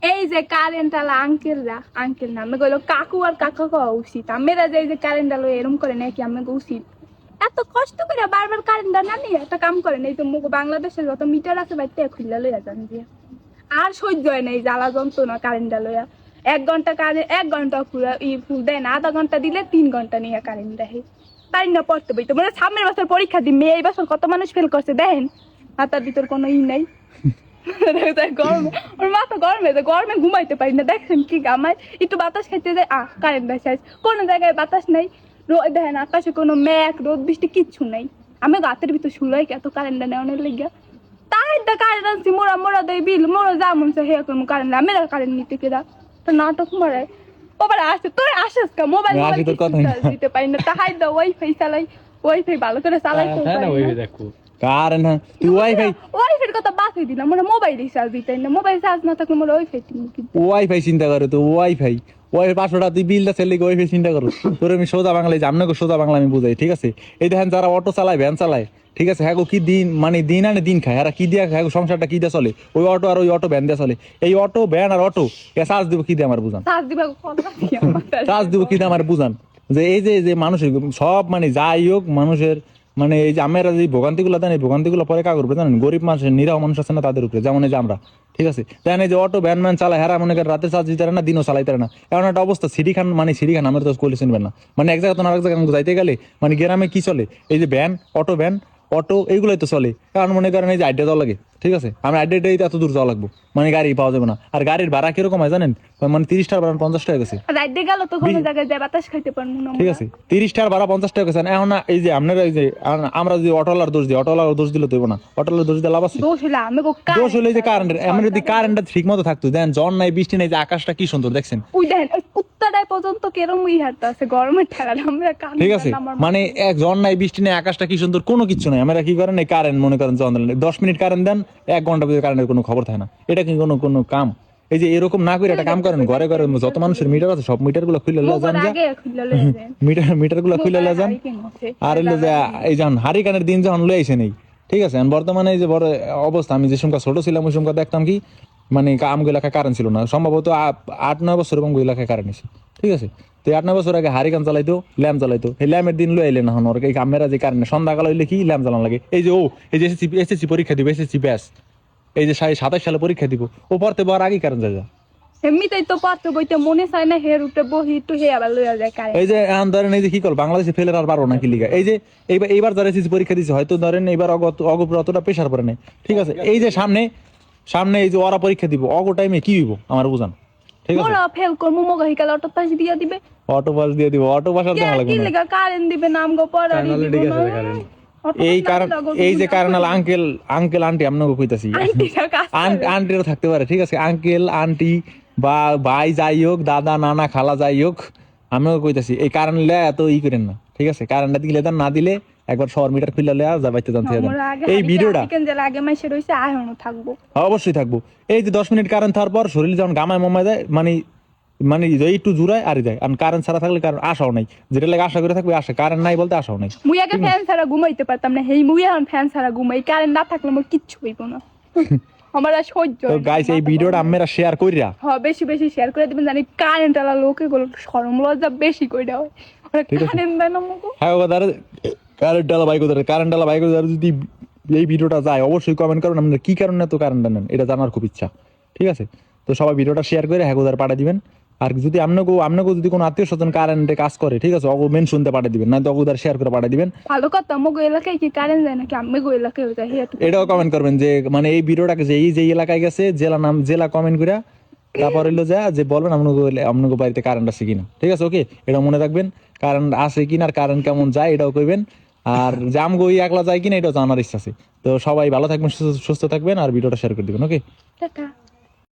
এই যে কারেন্ট আলা আঙ্কেল না আমি কইলো কাকু আর কাকা কওয়া উচিত আমরা যে এই যে কারেন্ট আলো এরম করে নাকি আমি উচিত এত কষ্ট করে বারবার কারেন্ট না নিয়ে একটা কাম করেন এই তো বাংলাদেশের যত মিটার আছে বাইতে খুললা লইয়া যান দিয়ে আর সহ্য হয় না এই জ্বালা যন্ত্রণা কারেন্ট লইয়া 1 ঘন্টা কারেন্ট 1 ঘন্টা ফুল দেয় না, আধা ঘন্টা দিলে 3 ঘন্টা নিয়ে কারেন্ট দেয়। তাই না পড়তে বইতে মানে সামনের বছর পরীক্ষা দিই এই বছর কত মানুষ ফেল করছে দেখেন, মাথার ভিতর কোনো নাই। গরমে ওর মাথা গরমে ঘুমাইতে পারি না, দেখছেন কি গামায় একটু বাতাস খাইতে যায় কারেন্ট শেষ, কোনো জায়গায় বাতাস নাই, দেখেন আকাশে কোনো মেঘ রোদ বৃষ্টি কিচ্ছু নাই, আমি গাতের ভিতর শুলাই এত কারেন্টটা নেওয়ানোর লেগে তাই কারেন্ট আনছি মোরা দেয় বিল মোরা যা মন চাই হেয়া করবো কারেন্ট আমি কারেন্ট নিতে কেদা তো নাটক মারায় বাবার আসে তোর আসিস কা মোবাইল দিতে পারি না তাহাই দা ওয়াইফাই চালাই, ওয়াইফাই ভালো করে চালাই কারেন্ট তুই ওয়াইফাইয়ের কথা বাছাই দিলাম মোরা মোবাইল রিচার্জ দিতে না, মোবাইল চার্জ না থাকলে মোরা ওয়াইফাই চিন্তা করে তো ওয়াইফাই 500 টাকা তুই বিলটা চাইলে ওয়াইফাই চিন্তা করো তোর আমি সোজা বাংলায় আপনাকে সোজা বাংলা আমি বুঝাই ঠিক আছে। এই দেখেন যারা অটো চালায় ভ্যান চালায় ঠিক আছে, হ্যাঁ কি দিন মানে দিন আনে দিন খায়, আর কি দিয়া হ্যাঁ সংসারটা কি দিয়ে চলে ওই অটো আর ওই অটো ভ্যান দিয়ে চলে। এই অটো ভ্যান আর অটো চার্জ দিব কি দিয়ে আমার বুঝান, চার্জ দিব কি দিয়ে আমার বুঝান যে এই যে মানুষের সব মানে যাই হোক মানুষের মানে এই যে আমরা যে ভোগান্তিগুলো দেন এই ভোগান্তিগুলো পরে কাগর উপরে জানেন, গরিব মানুষের নিরাহ মানুষ আছে না তাদের উপরে, যেমন এই যে আমরা ঠিক আছে দেখেন এই যে অটো ভ্যান ম্যান চালায় হারা মনে করেন রাতে চার্জ দিতে না দিনও চালাইতে না, এমন একটা অবস্থা। সিটি খান আমরা তো করলে শুনবেন না, মানে এক জায়গা তো আরেক জায়গায় যাইতে গেলে মানে গ্রামে কি চলে এই যে ভ্যান অটো এইগুলোই তো চলে, কারণ মনে করেন এই যে আড্ডা যাওয়া লাগে ঠিক আছে, আমরা আড্ডাটাই এত দূর যাওয়া লাগবো মানে গাড়ি পাওয়া যাবে না, আর গাড়ির ভাড়া কিরকম হয় জানেন মানে 30 টাকা ভাড়া 50 টাকা গেছে ঠিক আছে, 30 টাকার ভাড়া 50 টাকা গেছে। এখন এই যে আপনারা এই যে আমরা যদি অটোলার দোষ দিই অটোলার দোষ দিলে দেবো না, অটোলার দোষ দিলে লাভ আছে, দোষ হলে যে কারেন্টের এমন যদি কারেন্টটা ঠিক মতো থাকতো দেন জন নাই বৃষ্টি নাই যে আকাশটা কি সুন্দর দেখছেন পর্যন্ত কেরম আছে গরমের ঠেলা আমরা ঠিক আছে মানে এক জন নাই বৃষ্টি নেই আকাশটা কি সুন্দর কোনো কিছু নাই, আমরা কি করেন এই কারেন্ট মনে করেন 10 মিনিট কারেন্ট দেন 1 ঘন্টা পর্যন্ত কারেন্টের কোনো খবর থাকে না, এটা কি কোনো কাম? এই যে এরকম না করে একটা কাম করেন ঘরে ঘরে যত মানুষের মিটার আছে সব মিটার গুলো খুলে যান মিটার গুলো খুলে যান আর এলো যে এই যান হারিকানের দিন যখন লয়ে আইছে নেই ঠিক আছে। বর্তমানে এই যে বড় অবস্থা আমি যে সংখ্যা ছোট ছিলাম ওই সংখ্যা দেখতাম কি মানে আমগো এলাকায় কারেন্ট ছিল না, সম্ভবত 8-9 বছর এবং এলাকায় কারেন্ট আছে ঠিক আছে। তো 8-9 বছর আগে হারিকান চালাইতো ল্যাম্প চালাইতো, এই ল্যাম্পের দিন লয়ে এলেন এখন এই ক্যামেরা যে কারেন্ট সন্ধ্যাকাল হইলে কি ল্যাম্প জ্বালানো লাগে। এই যে এই যে এসএসসি পরীক্ষা দিব এসএসসি ব্যাস এই যে 27 সালে পরীক্ষা দিব ও পড়তে বড় আগে কারেন্ট যায় এমনিতেই তো পড়তে বইতে মনে চায় না হের উঠে বহি একটু হে আবার লইয়া যায় কারেন্ট। এই যে এখন ধরেন এই যে কি কল বাংলাদেশে ফেলের আর পারবো না কি লিগা এই যে এইবার যারা এসএসসি পরীক্ষা দিচ্ছে হয়তো ধরেন এইবার অগপুর অতটা প্রেশার পড়ে নাই ঠিক আছে। এই যে সামনে এই যে ওরা পরীক্ষা দিব অগো টাইমে কি হইব আমার বুঝান ঠিক আছে, মোরা ফেল করমু মগা হিকাল অটো পাস দিয়ে দিবে অটো পাস দিয়ে দিব অটো পাস আর দেওয়া লাগবে কি লাগা কারেন্ট দিবে নাম গো পড়ারি দিব এই কারণ এই যে কারণ আঙ্কেল আন্টি আপনাকে কইতাছি আন্টিরও থাকতে পারে ঠিক আছে, আঙ্কেল আন্টি বা ভাই যাই হোক দাদা নানা খালা যাই হোক আমিও কইতাছি এই কারণ লে এত করেন না ঠিক আছে, কারণটা দিলে দেন না দিলে একবার শহর মিটার খুলে লেয়া যাবাইতে জানতে এই ভিডিওটা অবশ্যই থাকবো। এই যে 10 মিনিট কারেন্ট থাকার পর শরীর যখন গামায় মামায় যায় মানে একটু জুড়ায় আর যায় আর কারেন্ট ছাড়া থাকলে কারণ আশাও নাই, যেটা লাগে আশা করে থাকবে আসে কারেন্ট নাই বলতে আশাও নাই। মুই আগে ফ্যান ছাড়া ঘুমাইতে পারতাম না, হেই মুই এখন ফ্যান ছাড়া ঘুমাই, কারেন্ট না থাকলে মোর কিচ্ছু হইব না আমার আর সহ্য। তো গাইস এই ভিডিওটা আপনারা শেয়ার কইরা বেশি শেয়ার করে দিবেন জানি কারেন্ট আলা লোকে গুলো শরম লজ্জা বেশি কইরা হয় কারেন্ট দেন আমাকে হ্যাঁ ওদার কারেন্ট আলা বাইক যদি এই ভিডিওটা যায় অবশ্যই কমেন্ট করুন আপনারা কি কারণে তো কারেন্ট নেন এটা জানার খুব ইচ্ছা ঠিক আছে। তো সবাই ভিডিওটা শেয়ার করে হ্যাঁ ওদার পাঠিয়ে দিবেন, আর যদি আপনাকে যদি কোনো আত্মীয় স্বজন কারেন্টে কাজ করে ঠিক আছে অগো মেন শুনতে পাঠিয়ে দিবেন না তো ওদার শেয়ার করে পাঠিয়ে দিবেন। ভালো কথা মগো এলাকায় কি কারেন্ট যায় নাকি আমি গো এলাকায় যায় এটাও কমেন্ট করবেন যে মানে এই ভিডিওটাকে যে এই যে এলাকায় গেছে জেলা কমেন্ট করে তারপর হইলো যে বলবেন আপনাকে বাড়িতে কারেন্ট আছে কিনা ঠিক আছে ওকে। এটা মনে রাখবেন কারেন্ট আছে কিনা আর কারেন্ট কেমন যায় এটাও কইবেন, আর জাম গই একলা যায় কিনা এটাও জানার ইচ্ছা আছে। তো সবাই ভালো থাকবেন সুস্থ থাকবেন আর ভিডিওটা শেয়ার করে দিবেন ওকে।